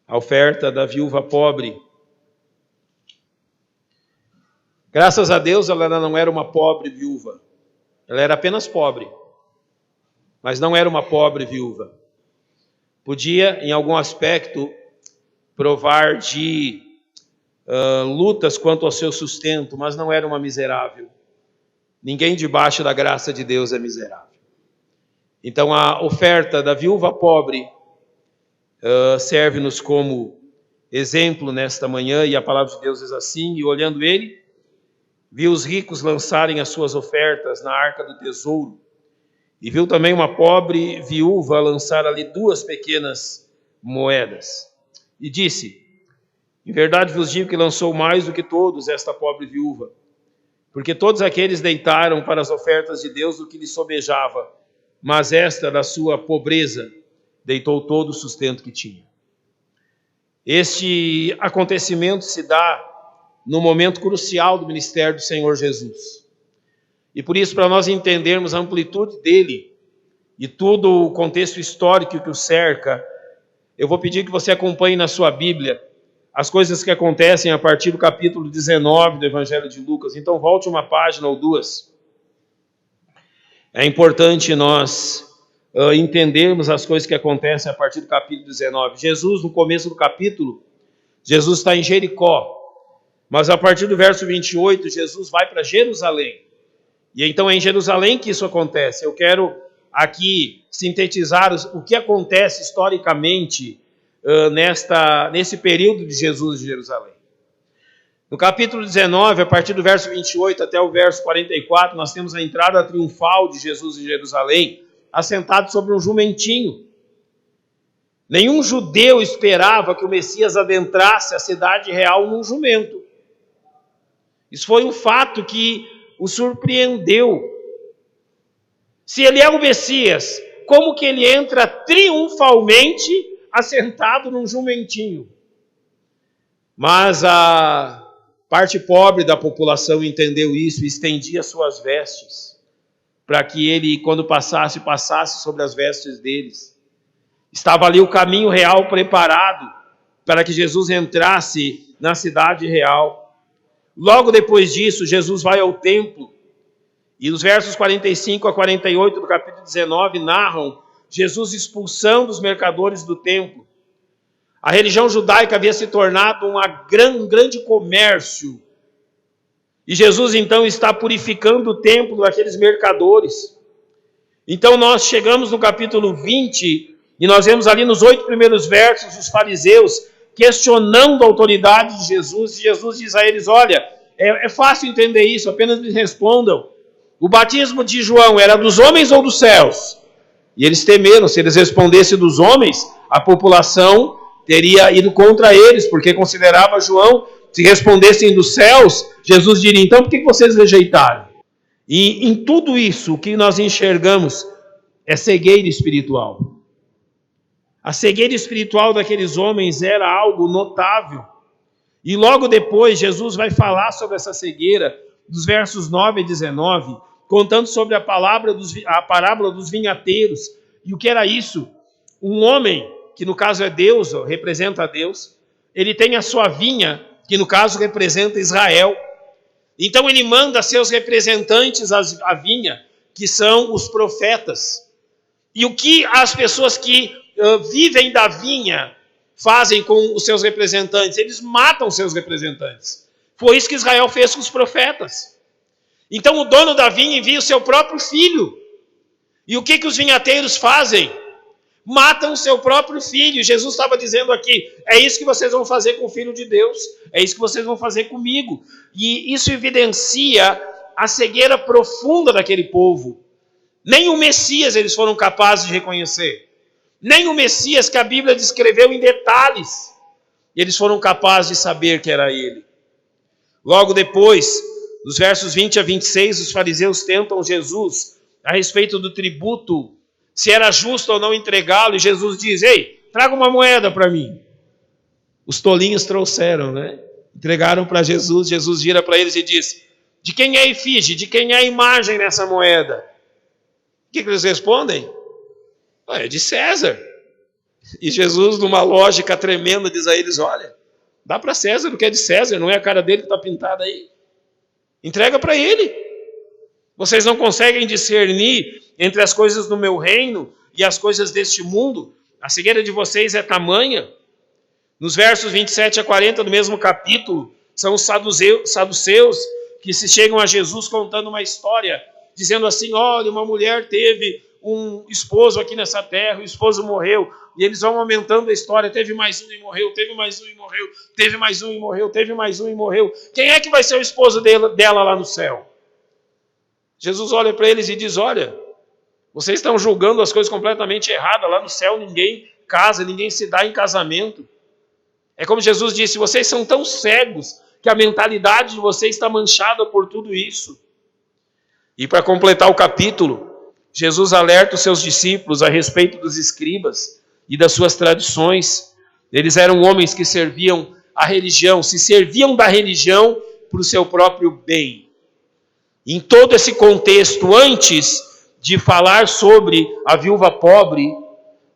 A oferta da viúva pobre. Graças a Deus ela não era uma pobre viúva. Ela era apenas pobre. Mas não era uma pobre viúva. Podia, em algum aspecto, provar de lutas quanto ao seu sustento, mas não era uma miserável. Ninguém debaixo da graça de Deus é miserável. Então a oferta da viúva pobre serve-nos como exemplo nesta manhã, e a palavra de Deus diz assim: e olhando ele, viu os ricos lançarem as suas ofertas na arca do tesouro, e viu também uma pobre viúva lançar ali 2 pequenas moedas. E disse: em verdade vos digo que lançou mais do que todos esta pobre viúva, porque todos aqueles deitaram para as ofertas de Deus o que lhe sobejava, mas esta, da sua pobreza, deitou todo o sustento que tinha. Este acontecimento se dá no momento crucial do ministério do Senhor Jesus. E por isso, para nós entendermos a amplitude dele e todo o contexto histórico que o cerca, eu vou pedir que você acompanhe na sua Bíblia as coisas que acontecem a partir do capítulo 19 do Evangelho de Lucas. Então volte uma página ou 2. É importante nós entendermos as coisas que acontecem a partir do capítulo 19. Jesus, no começo do capítulo, Jesus está em Jericó. Mas a partir do verso 28, Jesus vai para Jerusalém. E então é em Jerusalém que isso acontece. Eu quero aqui sintetizar o que acontece historicamente nesse período de Jesus em Jerusalém. No capítulo 19, a partir do verso 28 até o verso 44, nós temos a entrada triunfal de Jesus em Jerusalém, assentado sobre um jumentinho. Nenhum judeu esperava que o Messias adentrasse a cidade real num jumento. Isso foi um fato que o surpreendeu. Se ele é o Messias, como que ele entra triunfalmente assentado num jumentinho? Mas a parte pobre da população entendeu isso e estendia suas vestes, para que ele, quando passasse sobre as vestes deles. Estava ali o caminho real preparado para que Jesus entrasse na cidade real. Logo depois disso, Jesus vai ao templo, e os versos 45 a 48 do capítulo 19 narram Jesus expulsando os mercadores do templo. A religião judaica havia se tornado um grande comércio, e Jesus então está purificando o templo daqueles mercadores. Então nós chegamos no capítulo 20, e nós vemos ali nos 8 primeiros versos os fariseus questionando a autoridade de Jesus, e Jesus diz a eles: olha, é fácil entender isso, apenas me respondam. O batismo de João era dos homens ou dos céus? E eles temeram, se eles respondessem dos homens, a população teria ido contra eles, porque considerava João, se respondessem dos céus, Jesus diria: então por que vocês rejeitaram? E em tudo isso, o que nós enxergamos é cegueira espiritual. A cegueira espiritual daqueles homens era algo notável. E logo depois, Jesus vai falar sobre essa cegueira, dos versos 9 a 19, contando sobre a parábola dos vinhateiros. E o que era isso? Um homem, que no caso é Deus, representa a Deus, ele tem a sua vinha, que no caso representa Israel. Então ele manda seus representantes à vinha, que são os profetas. E o que as pessoas que vivem da vinha fazem com os seus representantes? Eles matam seus representantes. Foi isso que Israel fez com os profetas. Então o dono da vinha envia o seu próprio filho. E o que os vinhateiros fazem? Matam o seu próprio filho. Jesus estava dizendo aqui: é isso que vocês vão fazer com o Filho de Deus, é isso que vocês vão fazer comigo. E isso evidencia a cegueira profunda daquele povo. Nem o Messias eles foram capazes de reconhecer. Nem o Messias que a Bíblia descreveu em detalhes, eles foram capazes de saber que era ele. Logo depois, nos versos 20 a 26, os fariseus tentam Jesus a respeito do tributo, se era justo ou não entregá-lo, e Jesus diz: ei, traga uma moeda para mim. Os tolinhos trouxeram, né? Entregaram para Jesus. Jesus vira para eles e diz: de quem é a efígie? De quem é a imagem nessa moeda? O que eles respondem? É de César. E Jesus, numa lógica tremenda, diz a eles: olha, dá para César o que é de César, não é a cara dele que está pintada aí. Entrega para ele. Vocês não conseguem discernir entre as coisas do meu reino e as coisas deste mundo? A cegueira de vocês é tamanha. Nos versos 27 a 40 do mesmo capítulo, são os saduceus que se chegam a Jesus contando uma história, dizendo assim: olha, uma mulher teve um esposo aqui nessa terra, o esposo morreu, e eles vão aumentando a história: teve mais um e morreu, teve mais um e morreu, teve mais um e morreu, teve mais um e morreu. Quem é que vai ser o esposo dela lá no céu? Jesus olha para eles e diz: olha, vocês estão julgando as coisas completamente erradas. Lá no céu ninguém casa, ninguém se dá em casamento. É como Jesus disse: vocês são tão cegos que a mentalidade de vocês está manchada por tudo isso. E para completar o capítulo, Jesus alerta os seus discípulos a respeito dos escribas e das suas tradições. Eles eram homens que serviam a religião, se serviam da religião para o seu próprio bem. Em todo esse contexto, antes de falar sobre a viúva pobre,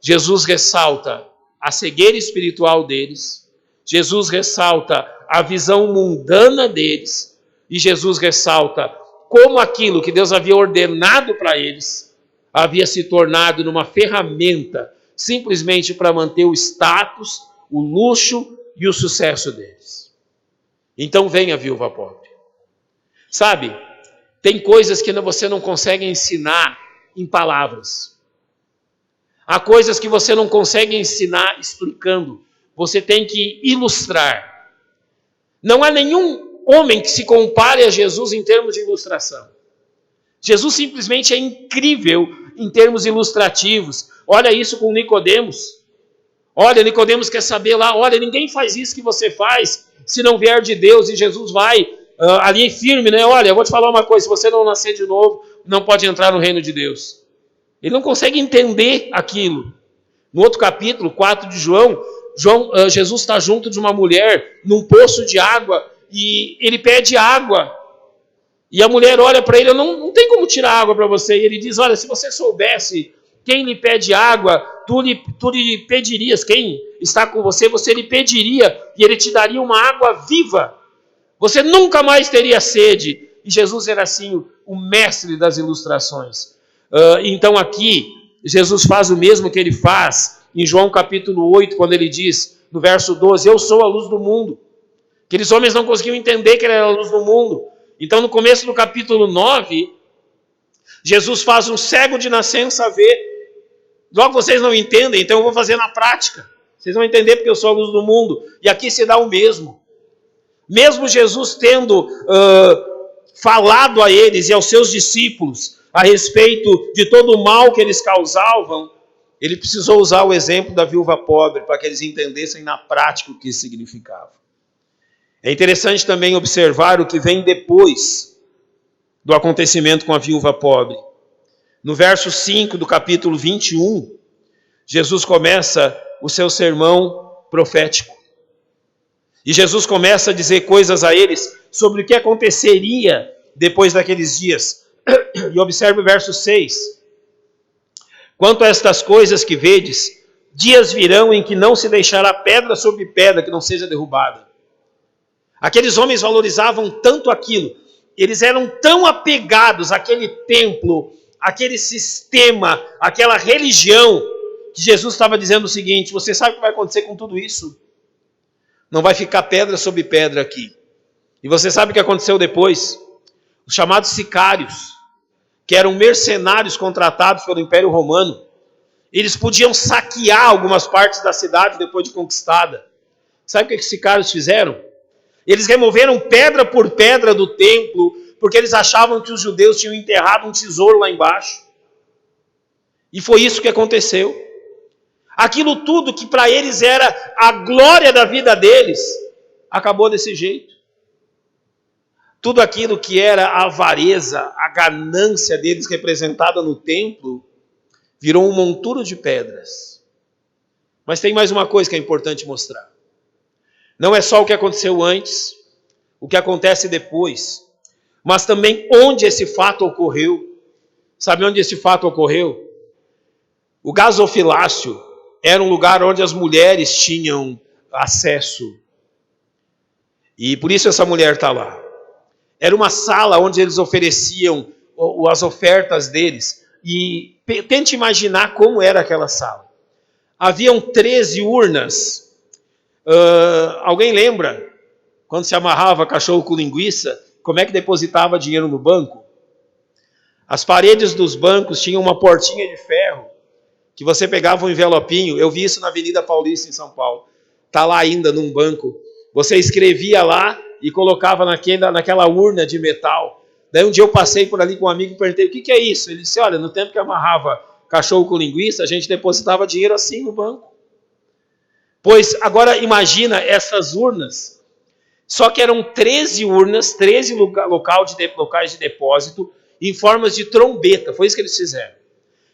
Jesus ressalta a cegueira espiritual deles, Jesus ressalta a visão mundana deles, e Jesus ressalta como aquilo que Deus havia ordenado para eles havia se tornado numa ferramenta simplesmente para manter o status, o luxo e o sucesso deles. Então vem a viúva pobre. Sabe, tem coisas que você não consegue ensinar em palavras. Há coisas que você não consegue ensinar explicando. Você tem que ilustrar. Não há nenhum homem que se compare a Jesus em termos de ilustração. Jesus simplesmente é incrível em termos ilustrativos. Olha isso com Nicodemos. Olha, Nicodemos quer saber lá, olha, ninguém faz isso que você faz se não vier de Deus. E Jesus vai ali firme, né? Olha, eu vou te falar uma coisa: se você não nascer de novo, não pode entrar no reino de Deus. Ele não consegue entender aquilo. No outro capítulo, 4 de João, Jesus está junto de uma mulher num poço de água e ele pede água. E a mulher olha para ele: não tem como tirar água para você. E ele diz: olha, se você soubesse quem lhe pede água, tu lhe pedirias. Quem está com você, você lhe pediria e ele te daria uma água viva. Você nunca mais teria sede. E Jesus era assim o mestre das ilustrações. Então aqui, Jesus faz o mesmo que ele faz em João capítulo 8, quando ele diz, no verso 12, eu sou a luz do mundo. Aqueles homens não conseguiam entender que ele era a luz do mundo. Então no começo do capítulo 9, Jesus faz um cego de nascença ver. Logo vocês não entendem, então eu vou fazer na prática. Vocês vão entender porque eu sou a luz do mundo. E aqui se dá o mesmo. Mesmo Jesus tendo falado a eles e aos seus discípulos a respeito de todo o mal que eles causavam, ele precisou usar o exemplo da viúva pobre para que eles entendessem na prática o que isso significava. É interessante também observar o que vem depois do acontecimento com a viúva pobre. No verso 5 do capítulo 21, Jesus começa o seu sermão profético. E Jesus começa a dizer coisas a eles sobre o que aconteceria depois daqueles dias. E observe o verso 6. Quanto a estas coisas que vedes, dias virão em que não se deixará pedra sobre pedra que não seja derrubada. Aqueles homens valorizavam tanto aquilo, eles eram tão apegados àquele templo, àquele sistema, àquela religião, que Jesus estava dizendo o seguinte: você sabe o que vai acontecer com tudo isso? Não vai ficar pedra sobre pedra aqui. E você sabe o que aconteceu depois? Os chamados sicários, que eram mercenários contratados pelo Império Romano, eles podiam saquear algumas partes da cidade depois de conquistada. Sabe o que os sicários fizeram? Eles removeram pedra por pedra do templo, porque eles achavam que os judeus tinham enterrado um tesouro lá embaixo. E foi isso que aconteceu. Aquilo tudo que para eles era a glória da vida deles, acabou desse jeito. Tudo aquilo que era a avareza, a ganância deles representada no templo, virou um monturo de pedras. Mas tem mais uma coisa que é importante mostrar. Não é só o que aconteceu antes, o que acontece depois, mas também onde esse fato ocorreu. Sabe onde esse fato ocorreu? O gasofilácio era um lugar onde as mulheres tinham acesso. E por isso essa mulher está lá. Era uma sala onde eles ofereciam as ofertas deles. E tente imaginar como era aquela sala. Haviam 13 urnas. Alguém lembra? Quando se amarrava cachorro com linguiça, como é que depositava dinheiro no banco? As paredes dos bancos tinham uma portinha de ferro, que você pegava um envelopinho. Eu vi isso na Avenida Paulista, em São Paulo. Está lá ainda num banco. Você escrevia lá e colocava naquela urna de metal. Daí um dia eu passei por ali com um amigo e perguntei, o que é isso? Ele disse, olha, no tempo que amarrava cachorro com linguiça, a gente depositava dinheiro assim no banco. Pois agora imagina essas urnas. Só que eram 13 urnas, 13 locais de depósito, em formas de trombeta. Foi isso que eles fizeram.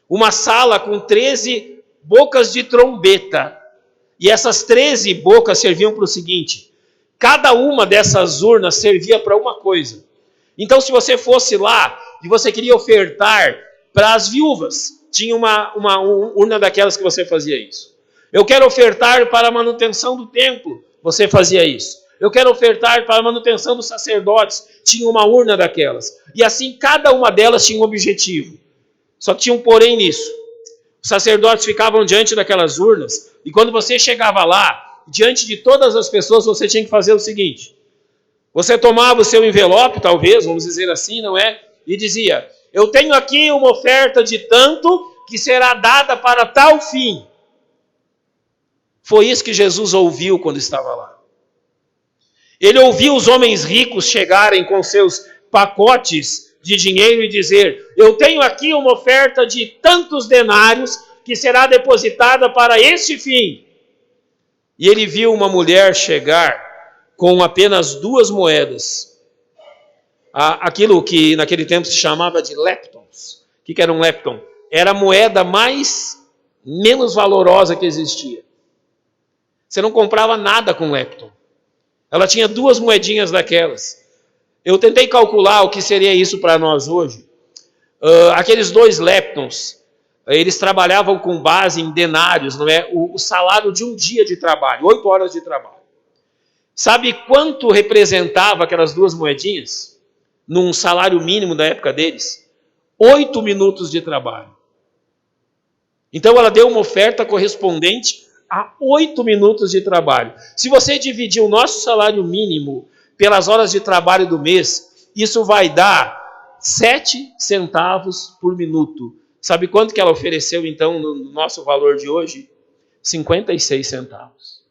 Uma sala com 13 bocas de trombeta. E essas 13 bocas serviam para o seguinte: cada uma dessas urnas servia para uma coisa. Então, se você fosse lá e você queria ofertar para as viúvas, tinha uma urna daquelas que você fazia isso. Eu quero ofertar para a manutenção do templo, você fazia isso. Eu quero ofertar para a manutenção dos sacerdotes, tinha uma urna daquelas. E assim, cada uma delas tinha um objetivo. Só que tinha um porém nisso. Os sacerdotes ficavam diante daquelas urnas, e quando você chegava lá, diante de todas as pessoas, você tinha que fazer o seguinte: você tomava o seu envelope, talvez, vamos dizer assim, não é? E dizia, eu tenho aqui uma oferta de tanto que será dada para tal fim. Foi isso que Jesus ouviu quando estava lá. Ele ouviu os homens ricos chegarem com seus pacotes de dinheiro e dizer, eu tenho aqui uma oferta de tantos denários que será depositada para este fim. E ele viu uma mulher chegar com apenas 2 moedas. Aquilo que naquele tempo se chamava de leptons. O que era um lepton? Era a moeda menos valorosa que existia. Você não comprava nada com lepton. Ela tinha 2 moedinhas daquelas. Eu tentei calcular o que seria isso para nós hoje. Aqueles 2 leptons, eles trabalhavam com base em denários, não é? O salário de um dia de trabalho, 8 horas de trabalho. Sabe quanto representava aquelas 2 moedinhas? Num salário mínimo da época deles? 8 minutos de trabalho. Então ela deu uma oferta correspondente a 8 minutos de trabalho. Se você dividir o nosso salário mínimo pelas horas de trabalho do mês, isso vai dar 7 centavos por minuto. Sabe quanto que ela ofereceu, então, no nosso valor de hoje? 56 centavos.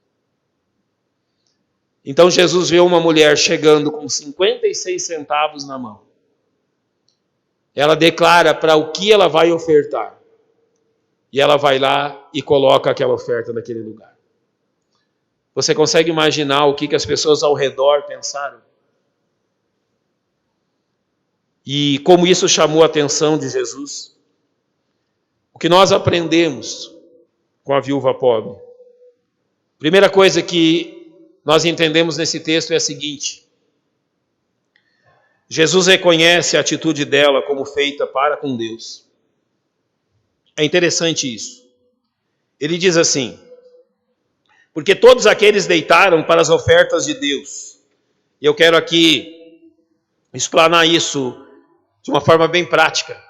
Então Jesus vê uma mulher chegando com 56 centavos na mão. Ela declara para o que ela vai ofertar. E ela vai lá e coloca aquela oferta naquele lugar. Você consegue imaginar o que as pessoas ao redor pensaram? E como isso chamou a atenção de Jesus? O que nós aprendemos com a viúva pobre? Primeira coisa que nós entendemos nesse texto é a seguinte: Jesus reconhece a atitude dela como feita para com Deus. É interessante isso. Ele diz assim, porque todos aqueles deitaram para as ofertas de Deus. E eu quero aqui explanar isso de uma forma bem prática.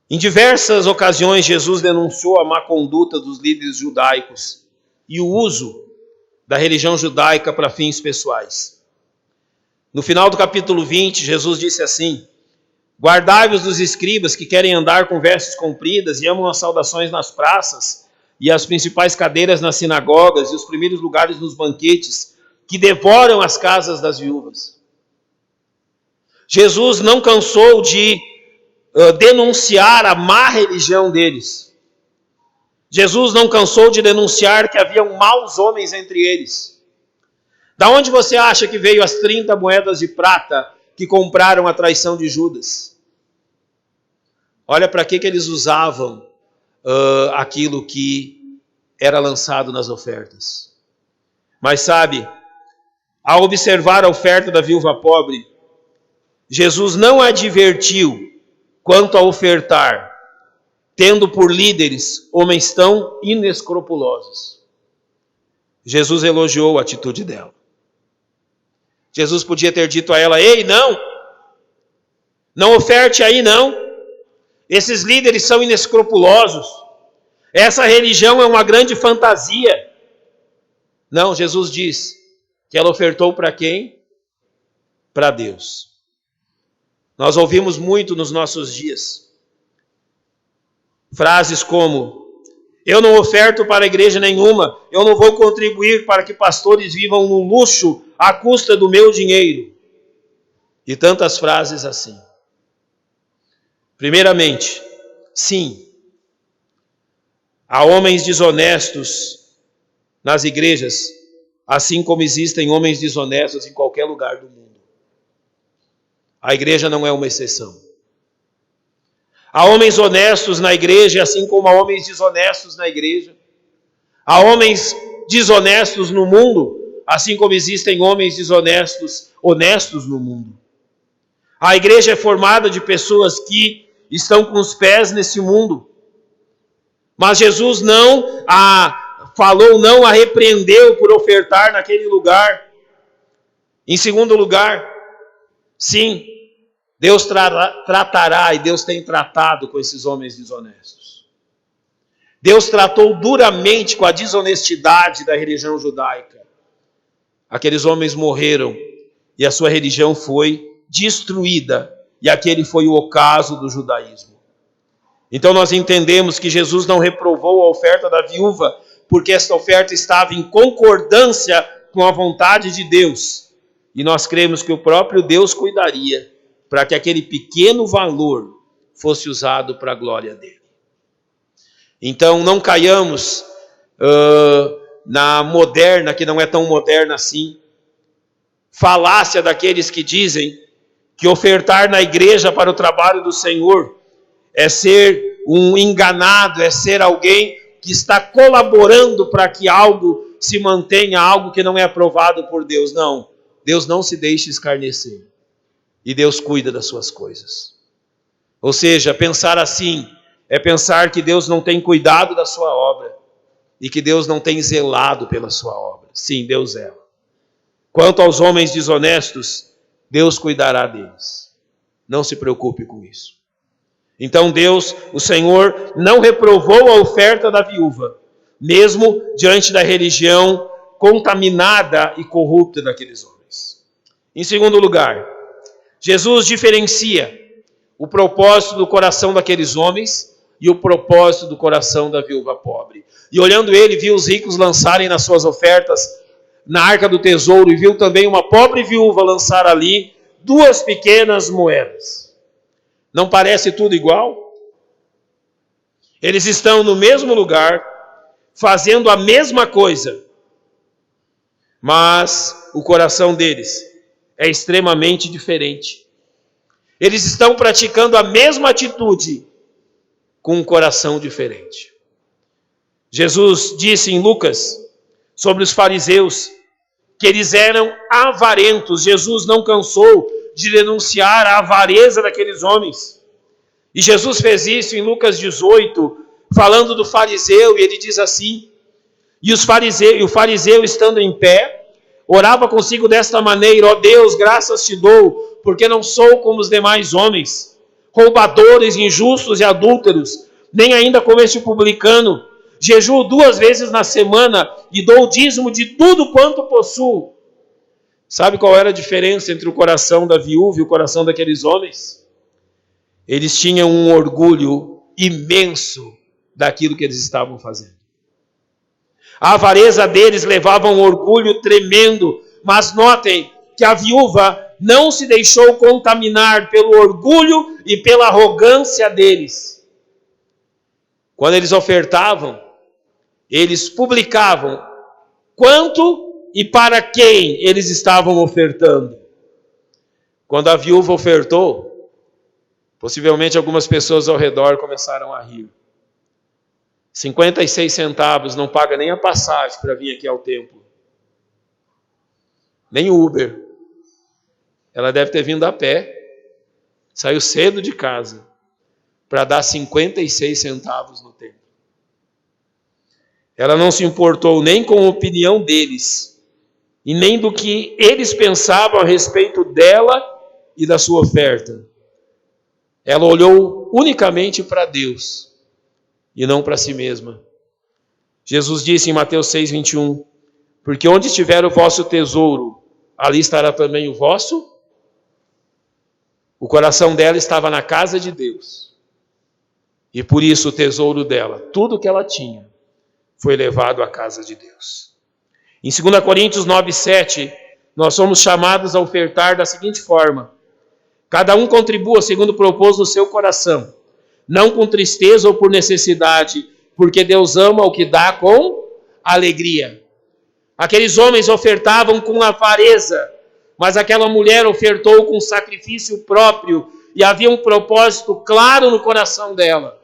Em diversas ocasiões, Jesus denunciou a má conduta dos líderes judaicos e o uso da religião judaica para fins pessoais. No final do capítulo 20, Jesus disse assim, guardai-vos dos escribas que querem andar com vestes compridas e amam as saudações nas praças e as principais cadeiras nas sinagogas e os primeiros lugares nos banquetes, que devoram as casas das viúvas. Jesus não cansou de denunciar a má religião deles. Jesus não cansou de denunciar que haviam maus homens entre eles. Da onde você acha que veio as 30 moedas de prata que compraram a traição de Judas? Olha para que eles usavam aquilo que era lançado nas ofertas. Mas sabe, ao observar a oferta da viúva pobre, Jesus não advertiu quanto a ofertar. tendo por líderes homens tão inescrupulosos. Jesus elogiou a atitude dela. Jesus podia ter dito a ela: ei, não oferte aí não. Esses líderes são inescrupulosos. Essa religião é uma grande fantasia. Não, Jesus diz que ela ofertou para quem? Para Deus. Nós ouvimos muito nos nossos dias frases como: eu não oferto para a igreja nenhuma, eu não vou contribuir para que pastores vivam no luxo à custa do meu dinheiro. E tantas frases assim. Primeiramente, sim, há homens desonestos nas igrejas, assim como existem homens desonestos em qualquer lugar do mundo. A igreja não é uma exceção. Há homens honestos na igreja, assim como há homens desonestos na igreja. Há homens desonestos no mundo, assim como existem homens desonestos, honestos no mundo. A igreja é formada de pessoas que estão com os pés nesse mundo. Mas Jesus não a repreendeu por ofertar naquele lugar. Em segundo lugar, sim, Deus tratará, e Deus tem tratado com esses homens desonestos. Deus tratou duramente com a desonestidade da religião judaica. Aqueles homens morreram e a sua religião foi destruída, e aquele foi o ocaso do judaísmo. Então nós entendemos que Jesus não reprovou a oferta da viúva, porque esta oferta estava em concordância com a vontade de Deus. E nós cremos que o próprio Deus cuidaria para que aquele pequeno valor fosse usado para a glória dele. Então não caiamos na moderna, que não é tão moderna assim, falácia daqueles que dizem que ofertar na igreja para o trabalho do Senhor é ser um enganado, é ser alguém que está colaborando para que algo se mantenha, algo que não é aprovado por Deus. Não, Deus não se deixa escarnecer. E Deus cuida das suas coisas. Ou seja, pensar assim é pensar que Deus não tem cuidado da sua obra e que Deus não tem zelado pela sua obra. Sim, Deus zela. Quanto aos homens desonestos, Deus cuidará deles. Não se preocupe com isso. Então Deus, o Senhor, não reprovou a oferta da viúva, mesmo diante da religião contaminada e corrupta daqueles homens. Em segundo lugar, Jesus diferencia o propósito do coração daqueles homens e o propósito do coração da viúva pobre. E olhando ele, viu os ricos lançarem nas suas ofertas na arca do tesouro, e viu também uma pobre viúva lançar ali 2 pequenas moedas. Não parece tudo igual? Eles estão no mesmo lugar, fazendo a mesma coisa, mas o coração deles é extremamente diferente. Eles estão praticando a mesma atitude com um coração diferente. Jesus disse em Lucas sobre os fariseus que eles eram avarentos. Jesus não cansou de denunciar a avareza daqueles homens. E Jesus fez isso em Lucas 18, falando do fariseu, e ele diz assim: e o fariseu estando em pé, orava consigo desta maneira: ó Deus, graças te dou, porque não sou como os demais homens, roubadores, injustos e adúlteros, nem ainda como este publicano. Jejuo 2 vezes na semana e dou o dízimo de tudo quanto possuo. Sabe qual era a diferença entre o coração da viúva e o coração daqueles homens? Eles tinham um orgulho imenso daquilo que eles estavam fazendo. A avareza deles levava a um orgulho tremendo, mas notem que a viúva não se deixou contaminar pelo orgulho e pela arrogância deles. Quando eles ofertavam, eles publicavam quanto e para quem eles estavam ofertando. Quando a viúva ofertou, possivelmente algumas pessoas ao redor começaram a rir. 56 centavos não paga nem a passagem para vir aqui ao templo. Nem o Uber. Ela deve ter vindo a pé. Saiu cedo de casa para dar 56 centavos no templo. Ela não se importou nem com a opinião deles, e nem do que eles pensavam a respeito dela e da sua oferta. Ela olhou unicamente para Deus e não para si mesma. Jesus disse em Mateus 6:21, porque onde estiver o vosso tesouro, ali estará também o vosso. O coração dela estava na casa de Deus. E por isso o tesouro dela, tudo que ela tinha, foi levado à casa de Deus. Em 2 Coríntios 9:7, nós somos chamados a ofertar da seguinte forma: cada um contribua segundo propôs no seu coração, não com tristeza ou por necessidade, porque Deus ama o que dá com alegria. Aqueles homens ofertavam com avareza, mas aquela mulher ofertou com sacrifício próprio, e havia um propósito claro no coração dela.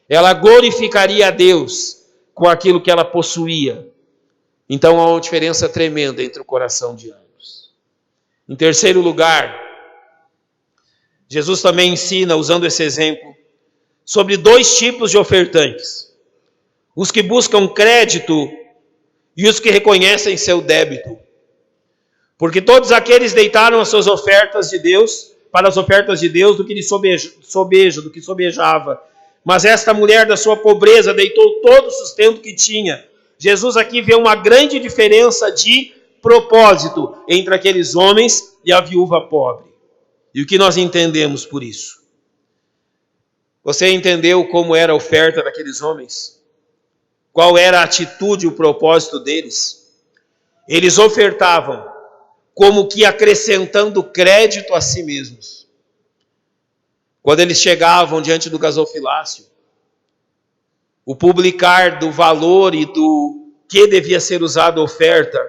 Ela glorificaria a Deus com aquilo que ela possuía. Então há uma diferença tremenda entre o coração de ambos. Em terceiro lugar, Jesus também ensina, usando esse exemplo, sobre dois tipos de ofertantes: os que buscam crédito e os que reconhecem seu débito. Porque todos aqueles deitaram as suas ofertas de Deus, para as ofertas de Deus, do que lhe sobejava. Mas esta mulher da sua pobreza deitou todo o sustento que tinha. Jesus aqui vê uma grande diferença de propósito entre aqueles homens e a viúva pobre. E o que nós entendemos por isso? Você entendeu como era a oferta daqueles homens? Qual era a atitude e o propósito deles? Eles ofertavam como que acrescentando crédito a si mesmos. Quando eles chegavam diante do gasofilácio, o publicar do valor e do que devia ser usado a oferta,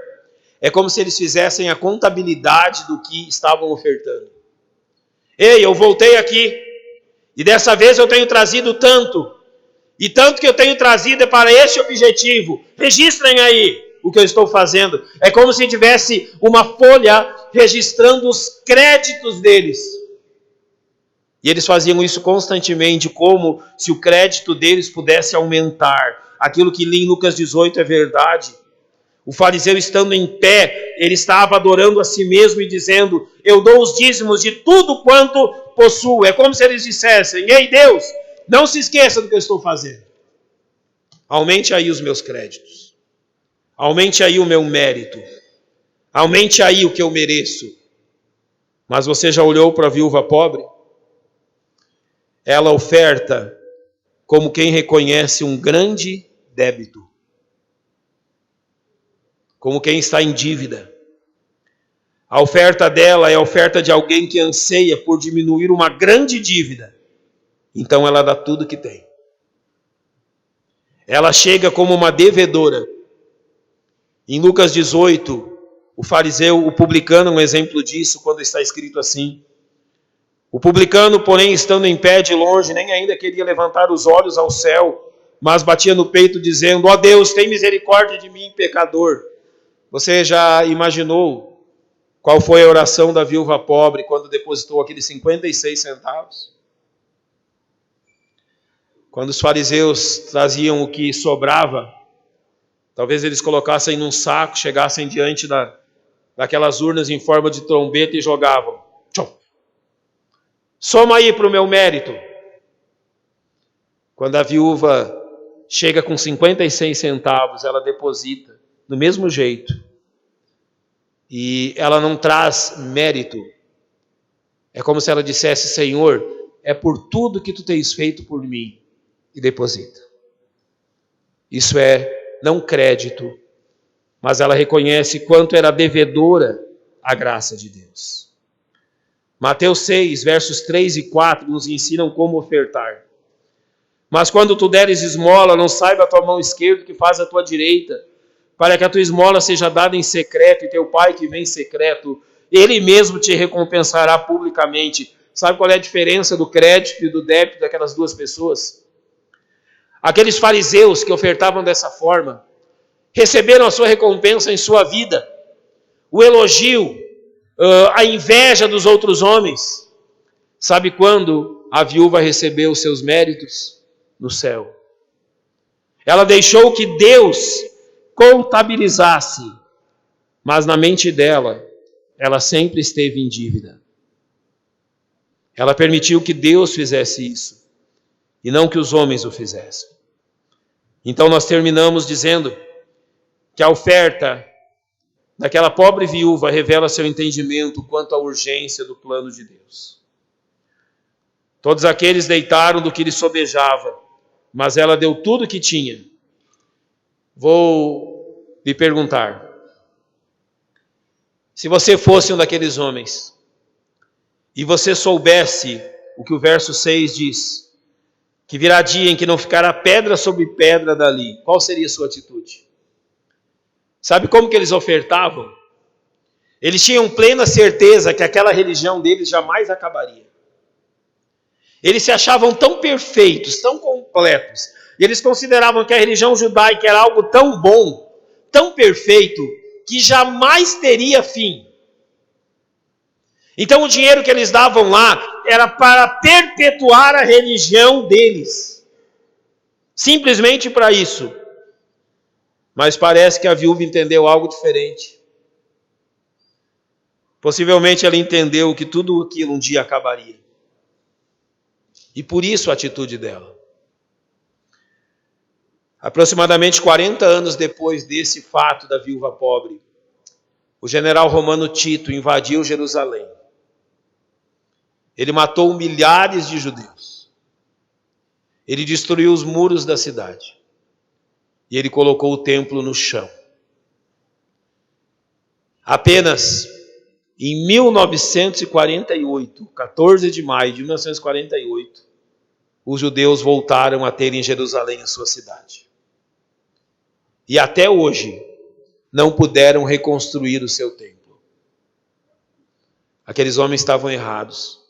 é como se eles fizessem a contabilidade do que estavam ofertando. Ei, eu voltei aqui, e dessa vez eu tenho trazido tanto, e tanto que eu tenho trazido é para este objetivo. Registrem aí o que eu estou fazendo. É como se tivesse uma folha registrando os créditos deles. E eles faziam isso constantemente, como se o crédito deles pudesse aumentar. Aquilo que li em Lucas 18 é verdade. O fariseu, estando em pé, ele estava adorando a si mesmo e dizendo: eu dou os dízimos de tudo quanto possuo. É como se eles dissessem: ei Deus, não se esqueça do que eu estou fazendo. Aumente aí os meus créditos. Aumente aí o meu mérito. Aumente aí o que eu mereço. Mas você já olhou para a viúva pobre? Ela oferta como quem reconhece um grande débito. Como quem está em dívida. A oferta dela é a oferta de alguém que anseia por diminuir uma grande dívida. Então ela dá tudo que tem. Ela chega como uma devedora. Em Lucas 18, o fariseu, o publicano é um exemplo disso, quando está escrito assim: o publicano, porém, estando em pé de longe, nem ainda queria levantar os olhos ao céu, mas batia no peito dizendo: ó Deus, tem misericórdia de mim, pecador. Você já imaginou qual foi a oração da viúva pobre quando depositou aqueles 56 centavos? Quando os fariseus traziam o que sobrava, talvez eles colocassem num saco, chegassem diante daquelas urnas em forma de trombeta e jogavam. Soma aí para o meu mérito. Quando a viúva chega com 56 centavos, ela deposita do mesmo jeito. E ela não traz mérito. É como se ela dissesse: Senhor, é por tudo que tu tens feito por mim. E deposita. Isso é não crédito, mas ela reconhece quanto era devedora à graça de Deus. Mateus 6, versos 3 e 4 nos ensinam como ofertar. Mas quando tu deres esmola, não saiba a tua mão esquerda o que faz a tua direita, para que a tua esmola seja dada em secreto, e teu pai que vem em secreto, ele mesmo te recompensará publicamente. Sabe qual é a diferença do crédito e do débito daquelas duas pessoas? Aqueles fariseus que ofertavam dessa forma, receberam a sua recompensa em sua vida, o elogio, a inveja dos outros homens. Sabe quando a viúva recebeu os seus méritos no céu. Ela deixou que Deus contabilizasse, mas na mente dela, ela sempre esteve em dívida. Ela permitiu que Deus fizesse isso, e não que os homens o fizessem. Então nós terminamos dizendo que a oferta daquela pobre viúva revela seu entendimento quanto à urgência do plano de Deus. Todos aqueles deitaram do que lhe sobejava, mas ela deu tudo o que tinha. Vou lhe perguntar, se você fosse um daqueles homens, e você soubesse o que o verso 6 diz, que virá dia em que não ficará pedra sobre pedra dali, qual seria a sua atitude? Sabe como que eles ofertavam? Eles tinham plena certeza que aquela religião deles jamais acabaria. Eles se achavam tão perfeitos, tão completos, e eles consideravam que a religião judaica era algo tão bom, tão perfeito, que jamais teria fim. Então o dinheiro que eles davam lá era para perpetuar a religião deles. Simplesmente para isso. Mas parece que a viúva entendeu algo diferente. Possivelmente ela entendeu que tudo aquilo um dia acabaria. E por isso a atitude dela. Aproximadamente 40 anos depois desse fato da viúva pobre, o general romano Tito invadiu Jerusalém. Ele matou milhares de judeus. Ele destruiu os muros da cidade. E ele colocou o templo no chão. Apenas em 1948, 14 de maio de 1948, os judeus voltaram a ter em Jerusalém a sua cidade. E até hoje, não puderam reconstruir o seu templo. Aqueles homens estavam errados.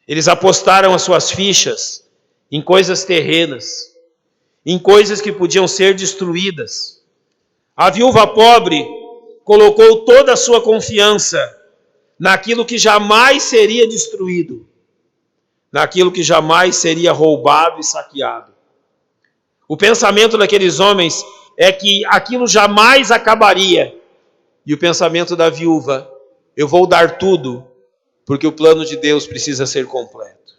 Eles apostaram as suas fichas em coisas terrenas, em coisas que podiam ser destruídas. A viúva pobre colocou toda a sua confiança naquilo que jamais seria destruído, naquilo que jamais seria roubado e saqueado. O pensamento daqueles homens é que aquilo jamais acabaria. E o pensamento da viúva, eu vou dar tudo, porque o plano de Deus precisa ser completo.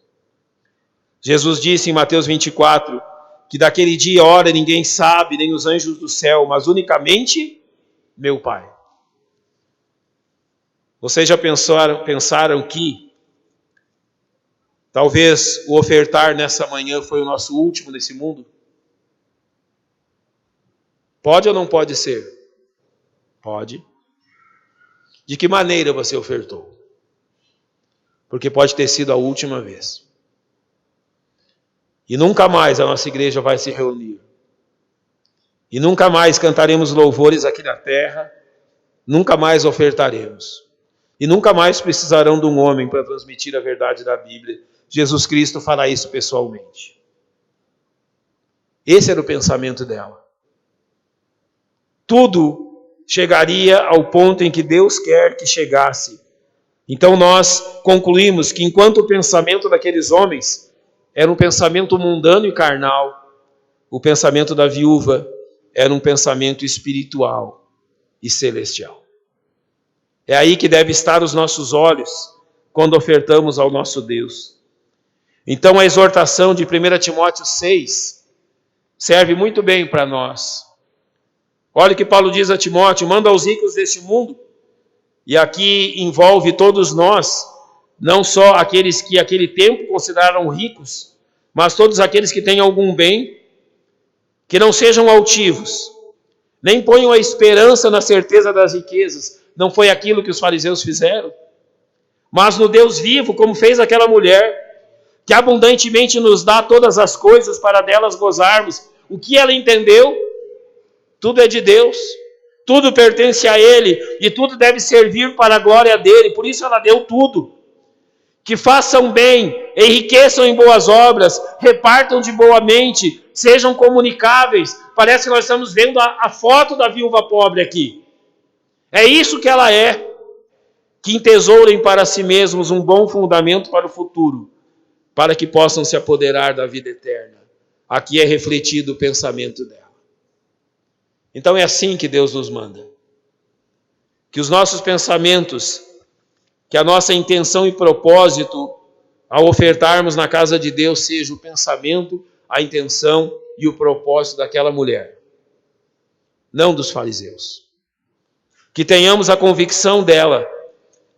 Jesus disse em Mateus 24, que daquele dia e hora ninguém sabe, nem os anjos do céu, mas unicamente meu Pai. Vocês já pensaram que talvez o ofertar nessa manhã foi o nosso último nesse mundo? Pode ou não pode ser? Pode. De que maneira você ofertou? Porque pode ter sido a última vez. E nunca mais a nossa igreja vai se reunir. E nunca mais cantaremos louvores aqui na terra. Nunca mais ofertaremos. E nunca mais precisarão de um homem para transmitir a verdade da Bíblia. Jesus Cristo fará isso pessoalmente. Esse era o pensamento dela. Tudo chegaria ao ponto em que Deus quer que chegasse. Então nós concluímos que enquanto o pensamento daqueles homens era um pensamento mundano e carnal, o pensamento da viúva era um pensamento espiritual e celestial. É aí que deve estar os nossos olhos quando ofertamos ao nosso Deus. Então a exortação de 1 Timóteo 6 serve muito bem para nós. Olha o que Paulo diz a Timóteo: manda aos ricos deste mundo. E aqui envolve todos nós, não só aqueles que aquele tempo consideraram ricos, mas todos aqueles que têm algum bem, que não sejam altivos, nem ponham a esperança na certeza das riquezas. Não foi aquilo que os fariseus fizeram, mas no Deus vivo, como fez aquela mulher, que abundantemente nos dá todas as coisas para delas gozarmos. O que ela entendeu? Tudo é de Deus, tudo pertence a Ele, e tudo deve servir para a glória dEle, por isso ela deu tudo. Que façam bem, enriqueçam em boas obras, repartam de boa mente, sejam comunicáveis. Parece que nós estamos vendo a foto da viúva pobre aqui. É isso que ela é. Que entesourem para si mesmos um bom fundamento para o futuro, para que possam se apoderar da vida eterna. Aqui é refletido o pensamento dela. Então é assim que Deus nos manda. Que os nossos pensamentos, que a nossa intenção e propósito ao ofertarmos na casa de Deus seja o pensamento, a intenção e o propósito daquela mulher, não dos fariseus. Que tenhamos a convicção dela,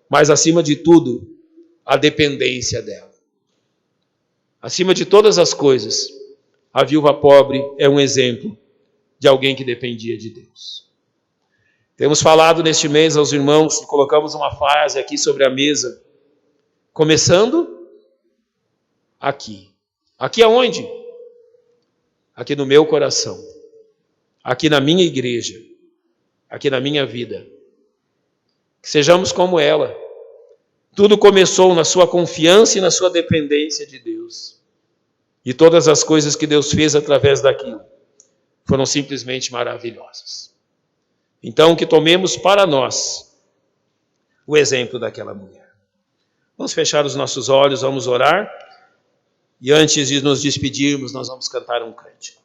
mas acima de tudo, a dependência dela. Acima de todas as coisas, a viúva pobre é um exemplo de alguém que dependia de Deus. Temos falado neste mês aos irmãos, colocamos uma frase aqui sobre a mesa, começando aqui. Aqui aonde? Aqui no meu coração, aqui na minha igreja, aqui na minha vida. Que sejamos como ela. Tudo começou na sua confiança e na sua dependência de Deus. E todas as coisas que Deus fez através daquilo foram simplesmente maravilhosas. Então, que tomemos para nós o exemplo daquela mulher. Vamos fechar os nossos olhos, vamos orar. E antes de nos despedirmos, nós vamos cantar um cântico.